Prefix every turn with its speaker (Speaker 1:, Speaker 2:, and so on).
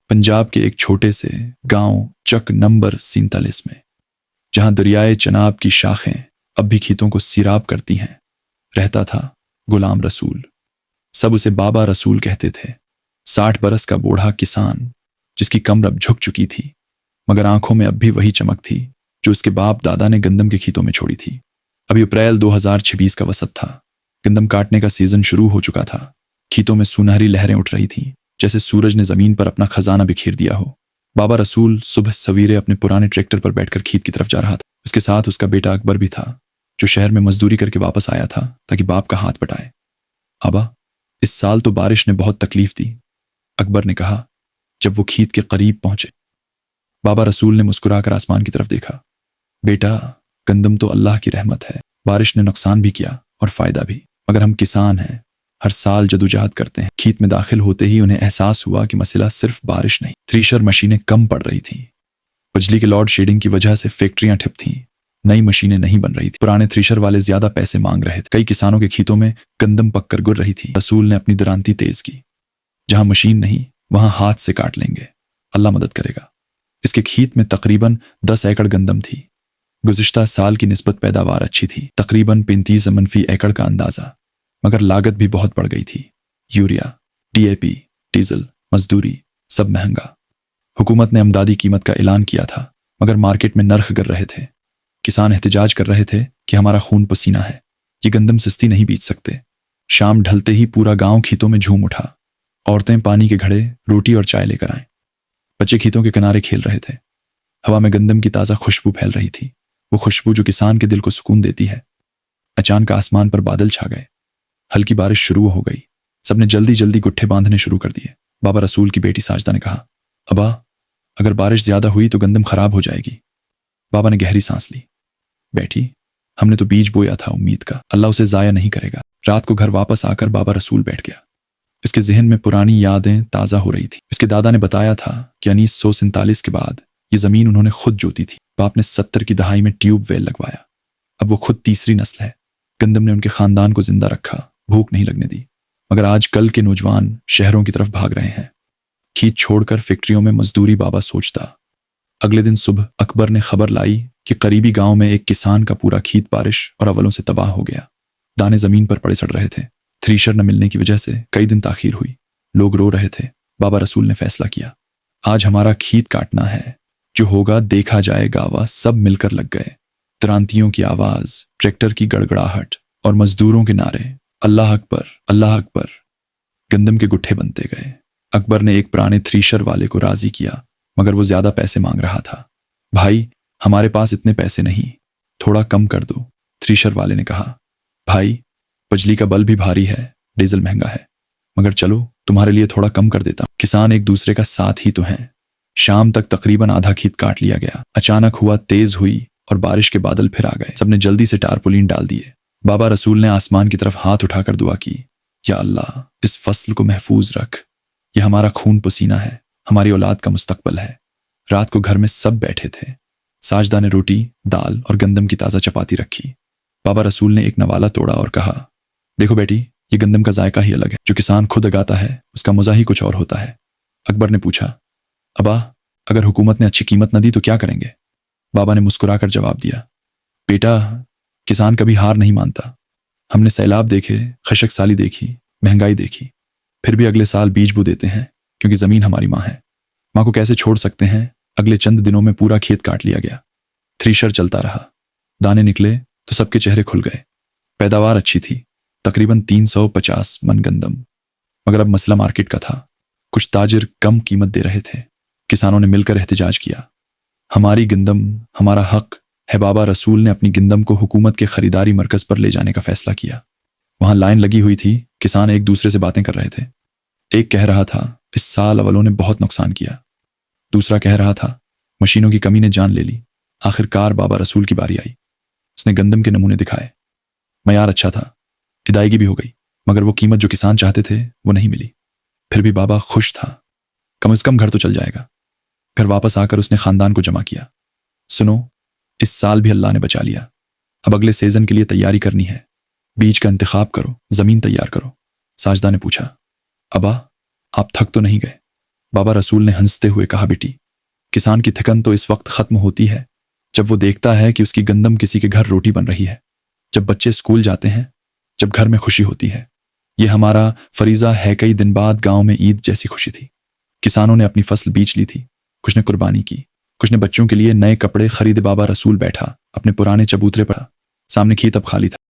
Speaker 1: पंजाब के एक छोटे से गांव चक नंबर 47 में, जहां दरियाए चनाब की शाखें अब भी खीतों को सीराब करती हैं, रहता था गुलाम रसूल। सब उसे बाबा रसूल कहते थे। 60 बरस का बूढ़ा किसान जिसकी कमर अब झुक चुकी थी, मगर आंखों में अब भी वही चमक थी जो उसके बाप दादा ने गंदम के खीतों में छोड़ी थी। अभी अप्रैल 2026 का वसत था। गंदम काटने का सीजन शुरू हो चुका था। खीतों में सुनहरी लहरें उठ रही थीं, जैसे सूरज ने जमीन पर अपना खजाना बिखेर दिया हो। बाबा रसूल सुबह सवेरे अपने पुराने ट्रैक्टर पर बैठकर खीत की तरफ जा रहा था। उसके साथ उसका बेटा अकबर भी था, जो शहर में मजदूरी करके वापस आया था ताकि बाप का हाथ बटाए। आबा, इस साल तो बारिश ने बहुत तकलीफ दी, अकबर ने कहा जब वो खीत के करीब पहुंचे। बाबा रसूल ने मुस्कुराकर आसमान की तरफ देखा। बेटा, गंदम तो अल्लाह की रहमत है। बारिश ने नुकसान भी किया और फायदा भी, मगर हम किसान हैं, हर साल जदोजहद करते हैं। खीत में दाखिल होते ही उन्हें एहसास हुआ कि मसला सिर्फ बारिश नहीं, थ्रेशर मशीनें कम पड़ रही थीं। बिजली के लोड शेडिंग की वजह से फैक्ट्रियां ठप थीं, नई मशीनें नहीं बन रही थी। पुराने थ्रेशर वाले ज्यादा पैसे मांग रहे थे। कई किसानों के खीतों में गंदम पककर गिर रही थी। रसूल ने अपनी दरांती तेज की। जहां मशीन नहीं, वहां हाथ से काट लेंगे, अल्लाह मदद करेगा। इसके खीत में तकरीबन 10 एकड़ गंदम थी। गुज़िश्ता साल की निस्बत पैदावार अच्छी थी, तकरीबन 35 मन फी एकड़ का अंदाजा, मगर लागत भी बहुत बढ़ गई थी। यूरिया, DAP, डीजल, मजदूरी, सब महंगा। हुकूमत ने अमदादी कीमत का ऐलान किया था, मगर मार्केट में नर्ख गिर रहे थे। किसान एहतजाज कर रहे थे कि हमारा खून पसीना है, ये गंदम सस्ती नहीं बेच सकते। शाम ढलते ही पूरा गांव खीतों में झूम उठा। औरतें पानी के घड़े, रोटी और चाय लेकर आए। बच्चे खीतों के किनारे खेल रहे थे। हवा में गंदम की ताज़ा खुशबू फैल रही थी, वो खुशबू जो किसान के दिल को सुकून देती है। अचानक आसमान पर बादल छा गए। हल्की बारिश शुरू हो गई। सबने जल्दी जल्दी गुट्ठे बांधने शुरू कर दिए। बाबा रसूल की बेटी साजदा ने कहा, अबा, अगर बारिश ज्यादा हुई तो गंदम खराब हो जाएगी। बाबा ने गहरी सांस ली। बेटी, हमने तो बीज बोया था उम्मीद का, अल्लाह उसे जाया नहीं करेगा। रात को घर वापस आकर बाबा रसूल बैठ गया। इसके जहन में पुरानी यादें ताज़ा हो रही थी। इसके दादा ने बताया था कि 1947 के बाद ये ज़मीन उन्होंने खुद जोती थी। बाप ने 70 की दहाई में ट्यूबवेल लगवाया। अब वो खुद तीसरी नस्ल है। गंदम ने उनके खानदान को जिंदा रखा, भूख नहीं लगने दी। मगर आज कल के नौजवान शहरों की तरफ भाग रहे हैं। खीत छोड़कर फैक्ट्रियों में मजदूरी बाबा सोचता। अगले दिन सुबह अकबर ने खबर लाई कि करीबी गांव में एक किसान का पूरा खीत बारिश और अवलों से तबाह हो गया। दाने जमीन पर पड़े सड़ रहे थे। थ्रेशर न मिलने की वजह से कई दिन ताखीर हुई। लोग रो रहे थे। बाबा रसूल ने फैसला किया, आज हमारा खीत काटना है, जो होगा देखा जाएगा। वह सब मिलकर लग गए। क्रांतियों की आवाज, ट्रैक्टर की गड़गड़ाहट और मजदूरों के नारे, अल्लाह अकबर, अल्लाह अकबर। गंदम के गुट्ठे बनते गए। अकबर ने एक पुराने थ्रेशर वाले को राजी किया, मगर वो ज्यादा पैसे मांग रहा था। भाई, हमारे पास इतने पैसे नहीं, थोड़ा कम कर दो, थ्रेशर वाले ने कहा। भाई, बिजली का बल भी भारी है, डीजल महंगा है, मगर चलो तुम्हारे लिए थोड़ा कम कर देता हूं। किसान एक दूसरे का साथ ही तो हैं। शाम तक तकरीबन आधा खीत काट लिया गया। अचानक हुआ तेज हुई और बारिश के बादल फिर आ गए। सबने जल्दी से टारपोलिन डाल दिए। बाबा रसूल ने आसमान की तरफ हाथ उठाकर दुआ की, या अल्लाह, इस फसल को महफूज रख। यह हमारा खून पसीना है, हमारी औलाद का मुस्तकबल है। रात को घर में सब बैठे थे। साजदा ने रोटी, दाल और गंदम की ताज़ा चपाती रखी। बाबा रसूल ने एक नवाला तोड़ा और कहा, देखो बेटी, ये गंदम का जायका ही अलग है। जो किसान खुद उगाता है उसका मजा ही कुछ और होता है। अकबर ने पूछा, अबा, अगर हुकूमत ने अच्छी कीमत न दी तो क्या करेंगे? बाबा ने मुस्कुराकर जवाब दिया, बेटा, किसान कभी हार नहीं मानता। हमने सैलाब देखे, खशक साली देखी, महंगाई देखी, फिर भी अगले साल बीज बो देते हैं, क्योंकि जमीन हमारी माँ है। माँ को कैसे छोड़ सकते हैं? अगले चंद दिनों में पूरा खेत काट लिया गया। थ्रेशर चलता रहा। दाने निकले तो सबके चेहरे खुल गए। पैदावार अच्छी थी, तकरीबन 350 मन गंदम। मगर अब मसला मार्केट का था। कुछ ताजिर कम कीमत दे रहे थे। किसानों ने मिलकर एहतजाज किया, हमारी गंदम, हमारा हक है। बाबा रसूल ने अपनी गंदम को हुकूमत के खरीदारी मरकज पर ले जाने का फैसला किया। वहां लाइन लगी हुई थी। किसान एक दूसरे से बातें कर रहे थे। एक कह रहा था, इस साल अवलों ने बहुत नुकसान किया। दूसरा कह रहा था, मशीनों की कमी ने जान ले ली। आखिरकार बाबा रसूल की बारी आई। उसने गंदम के नमूने दिखाए। मयार अच्छा था, अदायगी भी हो गई, मगर वो कीमत जो किसान चाहते थे वो नहीं मिली। फिर भी बाबा खुश था, कम से कम घर तो चल जाएगा। घर वापस आकर उसने खानदान को जमा किया। सुनो, इस साल भी अल्लाह ने बचा लिया। अब अगले सीजन के लिए तैयारी करनी है। बीज का इंतखाब करो, जमीन तैयार करो। साजदा ने पूछा, अबा, आप थक तो नहीं गए? بابا رسول نے ہنستے ہوئے کہا، بیٹی، کسان کی تھکن تو اس وقت ختم ہوتی ہے جب وہ دیکھتا ہے کہ اس کی گندم کسی کے گھر روٹی بن رہی ہے، جب بچے اسکول جاتے ہیں، جب گھر میں خوشی ہوتی ہے۔ یہ ہمارا فریضہ ہے۔ کئی دن بعد گاؤں میں عید جیسی خوشی تھی۔ کسانوں نے اپنی فصل بیچ لی تھی، کچھ نے قربانی کی، کچھ نے بچوں کے لیے نئے کپڑے خریدے۔ بابا رسول بیٹھا، اپنے پرانے چبوترے پڑھا، سامنے کھیت اب خالی تھا۔